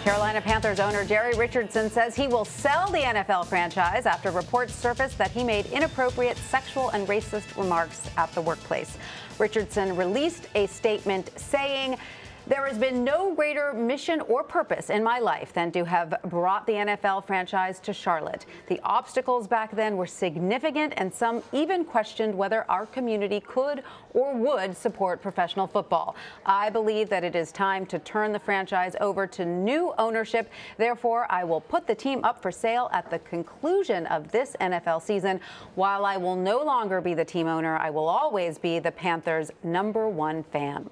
Carolina Panthers owner Jerry Richardson says he will sell the NFL franchise after reports surfaced that he made inappropriate sexual and racist remarks at the workplace. Richardson released a statement saying, "There has been no greater mission or purpose in my life than to have brought the NFL franchise to Charlotte. The obstacles back then were significant, and some even questioned whether our community could or would support professional football. I believe that it is time to turn the franchise over to new ownership. Therefore, I will put the team up for sale at the conclusion of this NFL season. While I will no longer be the team owner, I will always be the Panthers' #1 fan."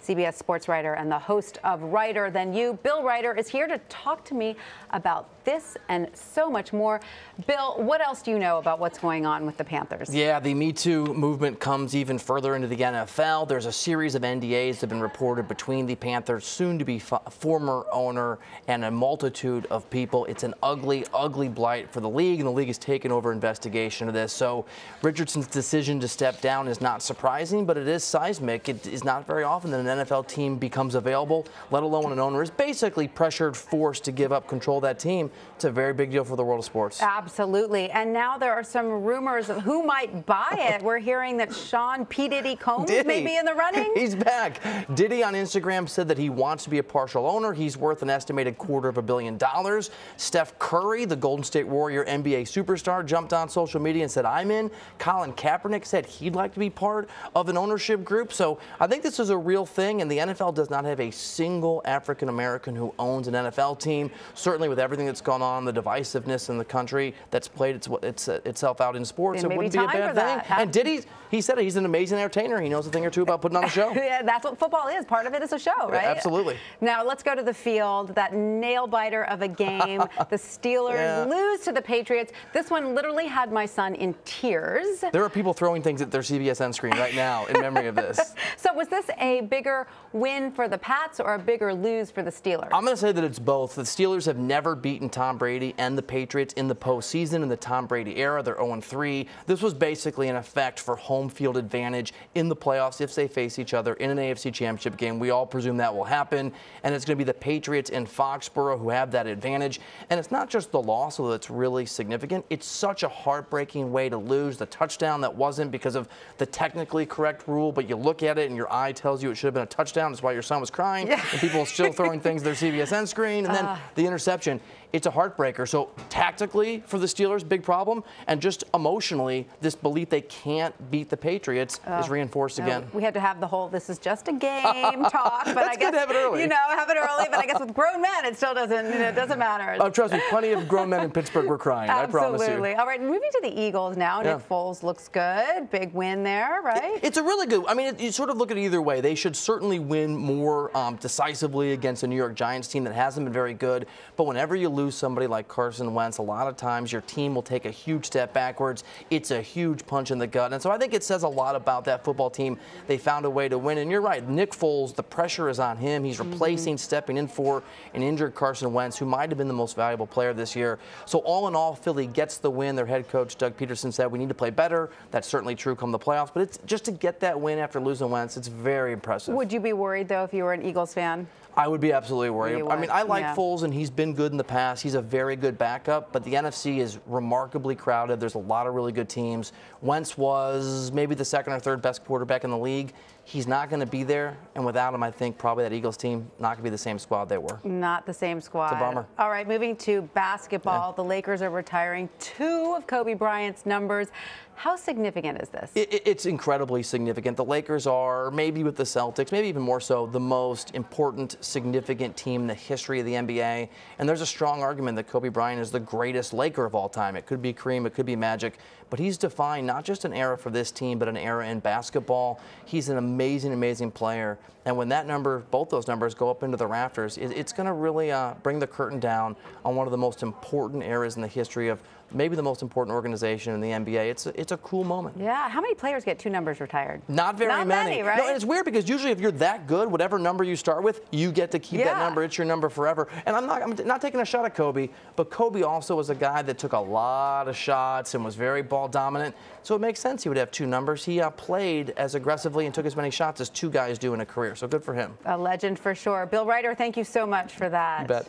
CBS Sports writer and the host of Reiter Than You, Bill Reiter, is here to talk to me about this and so much more. Bill, what else do you know about what's going on with the Panthers? Yeah, the Me Too movement comes even further into the NFL. There's a series of NDAs that have been reported between the Panthers' soon-to-be former owner and a multitude of people. It's an ugly, ugly blight for the league, and the league has taken over investigation of this. So Richardson's decision to step down is not surprising, but it is seismic. It is not very often that an NFL team becomes available, let alone when an owner is basically pressured, forced to give up control of that team. It's a very big deal for the world of sports. Absolutely. And now there are some rumors of who might buy it. We're hearing that Sean P. Diddy Combs may be in the running. He's back. Diddy on Instagram said that he wants to be a partial owner. He's worth an estimated $250 million. Steph Curry, the Golden State Warrior NBA superstar, jumped on social media and said, "I'm in." Colin Kaepernick said he'd like to be part of an ownership group. So I think this is a real thing, and the NFL does not have a single African American who owns an NFL team. Certainly with everything that's gone on, the divisiveness in the country that's played itself out in sports, it wouldn't be a bad thing. And Diddy, he said he's an amazing entertainer. He knows a thing or two about putting on a show. Yeah, that's what football is. Part of it is a show, right? Absolutely. Now let's go to the field. That nail-biter of a game. The Steelers lose to the Patriots. This one literally had my son in tears. There are people throwing things at their CBSN screen right now in memory of this. So was this a bigger win for the Pats or a bigger lose for the Steelers? I'm going to say that it's both. The Steelers have never beaten Tom Brady and the Patriots in the postseason in the Tom Brady era. They're 0-3. This was basically an effect for home field advantage in the playoffs if they face each other in an AFC Championship game. We all presume that will happen, and it's going to be the Patriots in Foxborough who have that advantage. And it's not just the loss, although it's really significant. It's such a heartbreaking way to lose. The touchdown that wasn't because of the technically correct rule, but you look at it and your eye tells you it should have been a touchdown. That's why your son was crying, and people are still throwing things at their CBSN screen. And then the interception. It's a heartbreaker. So tactically for the Steelers, big problem, and just emotionally, this belief they can't beat the Patriots is reinforced again. We had to have the whole "this is just a game" talk, but I guess good to have it early. Have it early. But I guess with grown men, it still doesn't. It doesn't matter. Trust me, plenty of grown men in Pittsburgh were crying. Absolutely. I promise you. All right, moving to the Eagles now. Nick Foles looks good. Big win there, right? It's a really good. I mean, you sort of look at it either way. They should certainly win more decisively against a New York Giants team that hasn't been very good. But whenever you lose somebody like Carson Wentz, a lot of times your team will take a huge step backwards. It's a huge punch in the gut. And so I think it says a lot about that football team. They found a way to win. And you're right, Nick Foles, the pressure is on him. He's replacing, stepping in for an injured Carson Wentz, who might have been the most valuable player this year. So all in all, Philly gets the win. Their head coach, Doug Peterson, said we need to play better. That's certainly true come the playoffs. But it's just to get that win after losing Wentz, it's very impressive. Would you be worried, though, if you were an Eagles fan? I would be absolutely worried. I mean, I like Foles, and he's been good in the past. He's a very good backup, but the NFC is remarkably crowded. There's a lot of really good teams. Wentz was maybe the second or third best quarterback in the league. He's not going to be there, and without him, I think probably that Eagles team not going to be the same squad they were. Not the same squad. It's a bummer. All right, moving to basketball. The Lakers are retiring 2 of Kobe Bryant's numbers. How significant is this? It's incredibly significant. The Lakers are, maybe with the Celtics, maybe even more so, the most important, significant team in the history of the NBA. And there's a strong argument that Kobe Bryant is the greatest Laker of all time. It could be Kareem, it could be Magic, but he's defined not just an era for this team, but an era in basketball. He's an amazing, amazing player. And when that number, both those numbers go up into the rafters, it's going to really bring the curtain down on one of the most important eras in the history of maybe the most important organization in the NBA. It's a cool moment. Yeah. How many players get 2 numbers retired? Not very many. Not many, right? No, and it's weird because usually if you're that good, whatever number you start with, you get to keep that number. It's your number forever. And I'm not taking a shot at Kobe, but Kobe also was a guy that took a lot of shots and was very ball dominant. So it makes sense he would have 2 numbers. He played as aggressively and took as many shots as 2 guys do in a career. So good for him. A legend for sure. Bill Reiter, thank you so much for that. You bet.